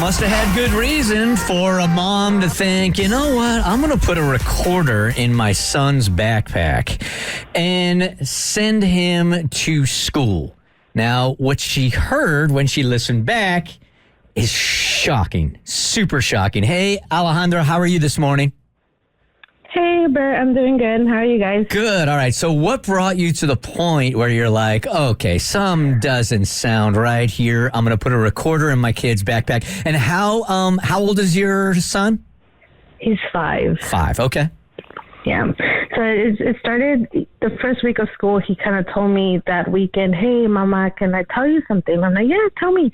Must have had good reason for a mom to think, you know what, I'm going to put a recorder in my son's backpack and send him to school. Now, what she heard when she listened back is shocking, super shocking. Hey, Alejandra, how are you this morning? Hey, Bert, I'm doing good. How are you guys? Good. All right. So what brought you to the point where you're like, okay, some doesn't sound right here. I'm going to put a recorder in my kid's backpack. And how old is your son? He's 5. 5. Okay. Yeah. So it started the first week of school. He kind of told me that weekend, hey, Mama, can I tell you something? I'm like, yeah, tell me.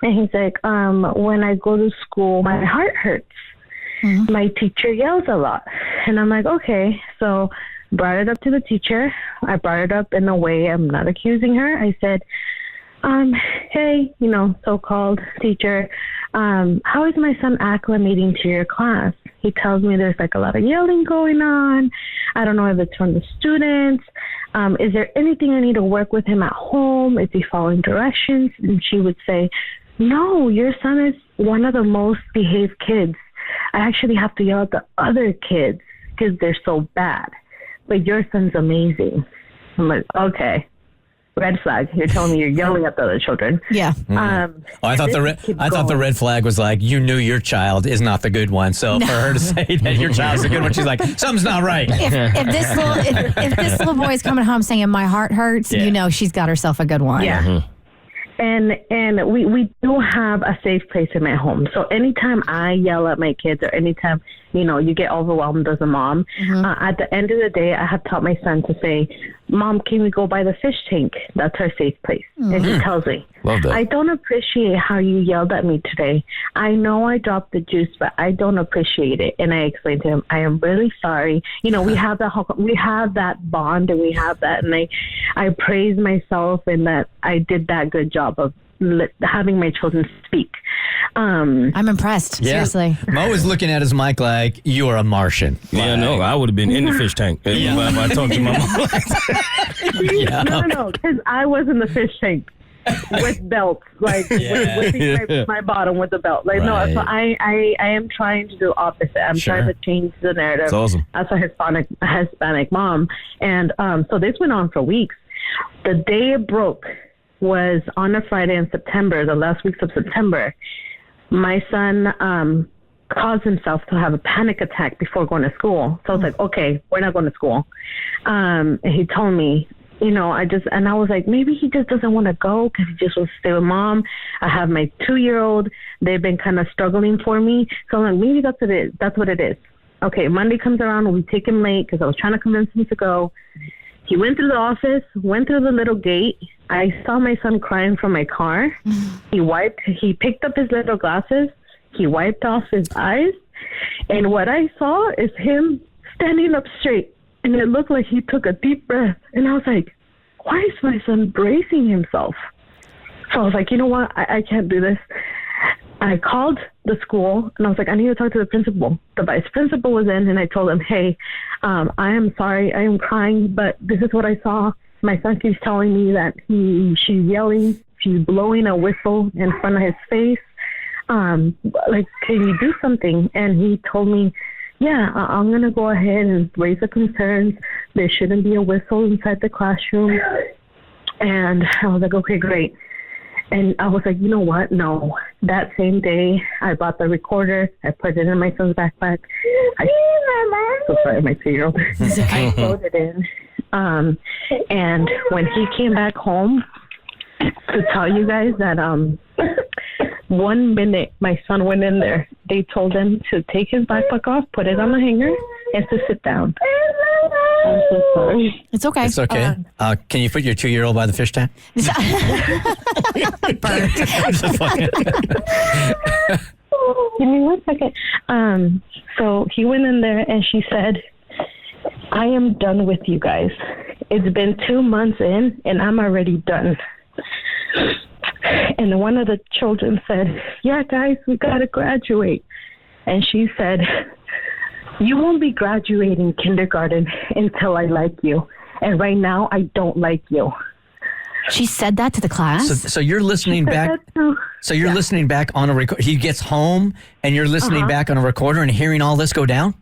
And he's like, when I go to school, my heart hurts. Mm-hmm. My teacher yells a lot. And I'm like, okay. So brought it up to the teacher. I brought it up in a way, I'm not accusing her. I said, hey, so-called teacher, how is my son acclimating to your class? He tells me there's like a lot of yelling going on. I don't know if it's from the students. Is there anything I need to work with him at home? Is he following directions? And she would say, no, your son is one of the most behaved kids. I actually have to yell at the other kids because they're so bad. But your son's amazing. I'm like, okay, red flag. You're telling me you're yelling at the other children. Yeah. I thought the red flag was like, you knew your child is not the good one. So for her to say that your child's the good one, she's like, something's not right. If this little boy is coming home saying my heart hurts, she's got herself a good one. Yeah. Mm-hmm. And we do have a safe place in my home. So anytime I yell at my kids or anytime, you get overwhelmed as a mom, at the end of the day, I have taught my son to say, Mom, can we go by the fish tank? That's our safe place. Mm-hmm. And he tells me, love that. I don't appreciate how you yelled at me today. I know I dropped the juice, but I don't appreciate it. And I explained to him, I am really sorry. We have that bond and we have that. And I praise myself and that I did that good job of having my children speak. I'm impressed. Yeah. Seriously. Mo is looking at his mic like you are a Martian. Yeah, no, I would have been in the fish tank if I talked to my mom. No, because I was in the fish tank with belts, like with my bottom with the belt. Like right. No, so I am trying to do opposite. I'm trying to change the narrative. That's awesome. As a Hispanic mom, and so this went on for weeks. The day it broke was on a Friday in September, the last weeks of September. My son caused himself to have a panic attack before going to school. So I was like, okay, we're not going to school. And he told me, and I was like, maybe he just doesn't want to go because he just wants to stay with Mom. I have my 2-year-old. They've been kind of struggling for me. So I'm like, maybe that's what it is. That's what it is. Okay, Monday comes around. We take him late because I was trying to convince him to go. He went through the office, went through the little gate. I saw my son crying from my car. He picked up his little glasses. He wiped off his eyes. And what I saw is him standing up straight. And it looked like he took a deep breath. And I was like, why is my son bracing himself? So I was like, you know what? I can't do this. I called the school and I was like, I need to talk to the principal. The vice principal was in and I told him, hey, I am sorry. I am crying, but this is what I saw. My son keeps telling me that she's yelling, she's blowing a whistle in front of his face. Can you do something? And he told me, yeah, I'm going to go ahead and raise the concerns. There shouldn't be a whistle inside the classroom. And I was like, okay, great. And I was like, you know what? No. That same day, I bought the recorder. I put it in my son's backpack. So sorry, my 2-year-old. I put it in. And when he came back home, to tell you guys that 1 minute my son went in there, they told him to take his backpack off, put it on the hanger, and to sit down. I'm so sorry. It's okay. It's okay. Can you put your 2-year-old by the fish tank? Give me 1 second. So he went in there and she said, I am done with you guys. It's been 2 months in and I'm already done. And one of the children said, yeah, guys, we got to graduate. And she said, you won't be graduating kindergarten until I like you. And right now, I don't like you. She said that to the class? So you're listening back. So you're listening back on a record. He gets home and you're listening back on a recorder and hearing all this go down?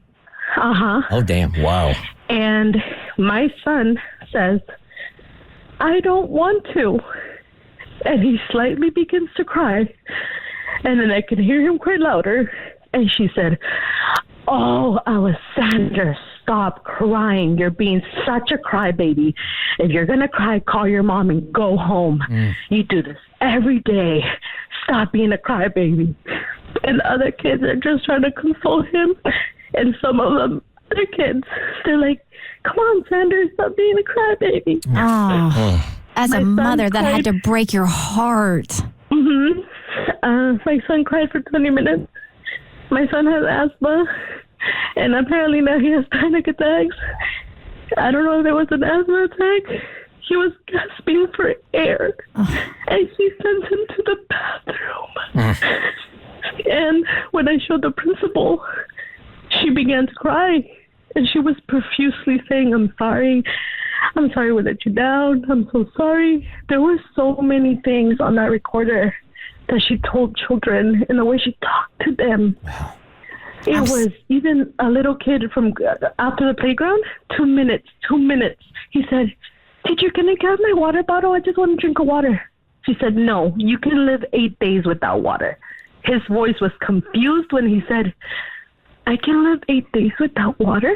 Uh-huh. Oh, damn. Wow. And my son says, I don't want to. And he slightly begins to cry. And then I can hear him cry louder. And she said, oh, Alessandra, stop crying. You're being such a crybaby. If you're going to cry, call your mom and go home. You do this every day. Stop being a crybaby. And the other kids are just trying to console him. And some of them, other kids, they're like, come on, Sandra, stop being a crybaby. Oh. As a mother, that had to break your heart. Mm-hmm. My son cried for 20 minutes. My son has asthma, and apparently now he has panic attacks. I don't know if it was an asthma attack. He was gasping for air, and she sent him to the bathroom. And when I showed the principal, she began to cry, and she was profusely saying, I'm sorry we let you down. I'm so sorry. There were so many things on that recorder that she told children in the way she talked to them. Wow. It was even a little kid from after the playground, 2 minutes. He said, teacher, can I have my water bottle? I just want to drink water. She said, no, you can live 8 days without water. His voice was confused when he said, I can live 8 days without water.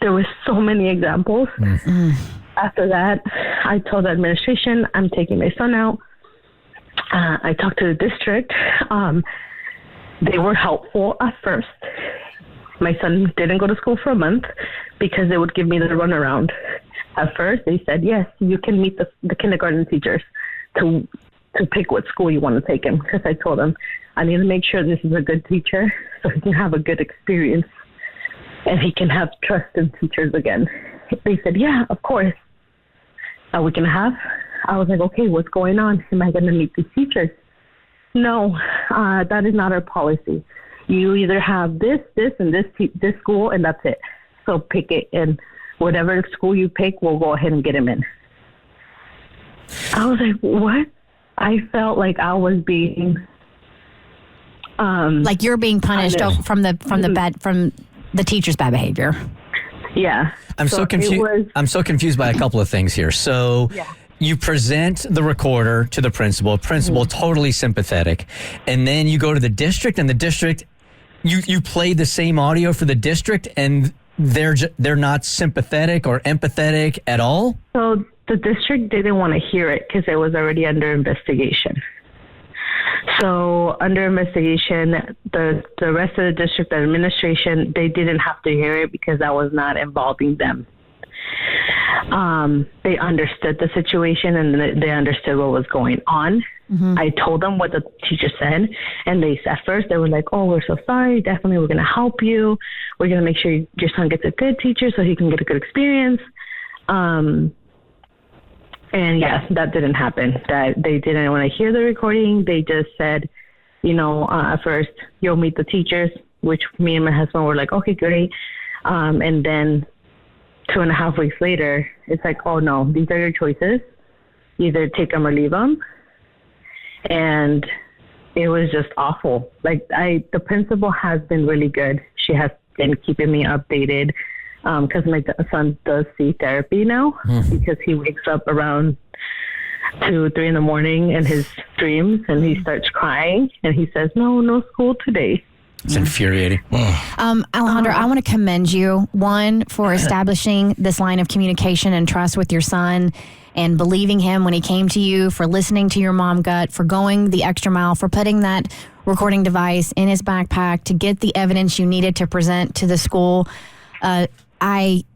There were so many examples. After that, I told the administration, I'm taking my son out. I talked to the district. They were helpful at first. My son didn't go to school for a month because they would give me the runaround. At first, they said, yes, you can meet the kindergarten teachers to pick what school you want to take him. Because I told them, I need to make sure this is a good teacher so he can have a good experience and he can have trust in teachers again. They said, yeah, of course. A week and a half, I was like, okay, what's going on? Am I going to meet these teachers? No, that is not our policy. You either have this, and this school, and that's it. So pick it, and whatever school you pick, we'll go ahead and get him in. I was like, what? I felt like I was being like you're being punished from the teacher's bad behavior. Yeah. I'm so confused. I'm so confused by a couple of things here. So you present the recorder to the principal. Principal totally sympathetic, and then you go to the district, and the district, you play the same audio for the district, and they're not sympathetic or empathetic at all. So the district didn't want to hear it because it was already under investigation. So under investigation, the rest of the district administration, they didn't have to hear it because that was not involving them. They understood the situation and they understood what was going on. I told them what the teacher said, and at first they were like, oh, we're so sorry. Definitely, we're going to help you. We're going to make sure your son gets a good teacher so he can get a good experience. And yes, that didn't happen. That they didn't want to hear the recording. They just said, at first, you'll meet the teachers, which me and my husband were like, okay, great. And then 2.5 weeks later, it's like, oh no, these are your choices. Either take them or leave them. And it was just awful. Like the principal has been really good. She has been keeping me updated. Because my son does see therapy now because he wakes up around 2, 3 in the morning in his dreams and he starts crying and he says, no school today. It's infuriating. Alejandra, I want to commend you, one, for establishing this line of communication and trust with your son and believing him when he came to you, for listening to your mom gut, for going the extra mile, for putting that recording device in his backpack to get the evidence you needed to present to the school.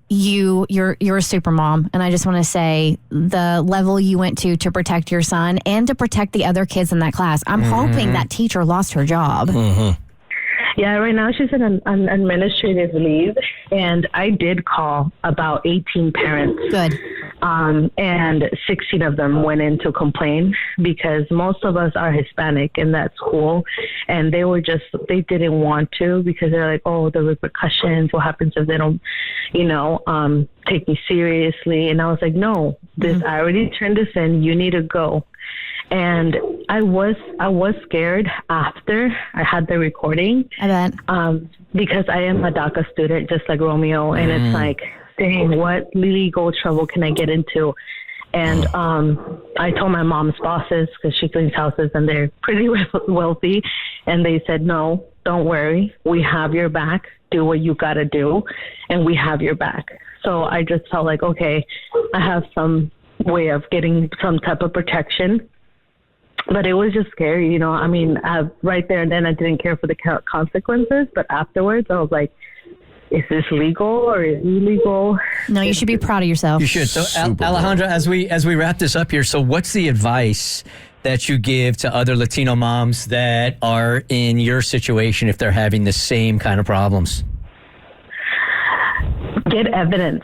You're a super mom, and I just want to say the level you went to protect your son and to protect the other kids in that class. I'm hoping that teacher lost her job. Yeah, right now she's on administrative leave, and I did call about 18 parents. Good. And 16 of them went in to complain because most of us are Hispanic in that school. And they didn't want to because they're like, oh, the repercussions, what happens if they don't, take me seriously? And I was like, no, I already turned this in. You need to go. And I was scared after I had the recording. I bet. Because I am a DACA student, just like Romeo. And it's like, dang, what legal trouble can I get into? And I told my mom's bosses, because she cleans houses and they're pretty wealthy. And they said, no, don't worry. We have your back. Do what you got to do. And we have your back. So I just felt like, okay, I have some way of getting some type of protection. But it was just scary, I mean, right there and then I didn't care for the consequences. But afterwards, I was like, is this legal or is it illegal? No, you should be proud of yourself. You should. So, Alejandra, as we wrap this up here, so what's the advice that you give to other Latino moms that are in your situation if they're having the same kind of problems? Get evidence,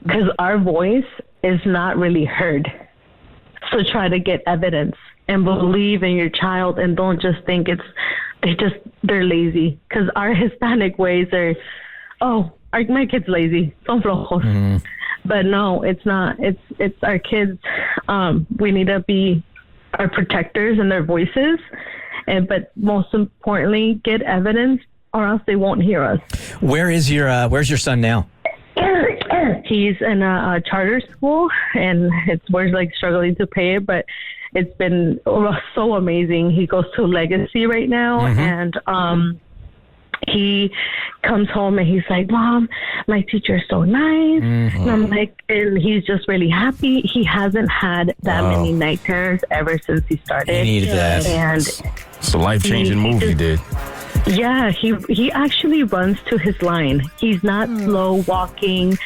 because our voice is not really heard. So try to get evidence and believe in your child, and don't just think they're lazy, because our Hispanic ways are, my kid's lazy, son flojos. But no, it's not. It's our kids. We need to be our protectors and their voices, but most importantly, get evidence, or else they won't hear us. Where's your son now? He's in a charter school, and we're like struggling to pay it, but it's been so amazing. He goes to Legacy right now, and he comes home and he's like, Mom, my teacher's so nice. And I'm like, and he's just really happy. He hasn't had that many night terrors ever since he started. He needed that. And it's a life-changing move you did. Yeah, he actually runs to his line. He's not slow walking.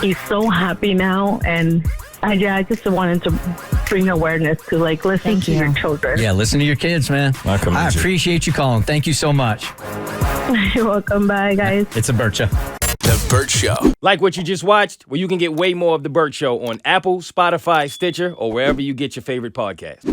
He's so happy now, and I just wanted to bring awareness to listen to your children. Yeah, listen to your kids, man. I appreciate you calling. Thank you so much. You're welcome. Bye, guys. It's a Bert Show. The Bert Show. Like what you just watched? Well, you can get way more of The Bert Show on Apple, Spotify, Stitcher, or wherever you get your favorite podcasts.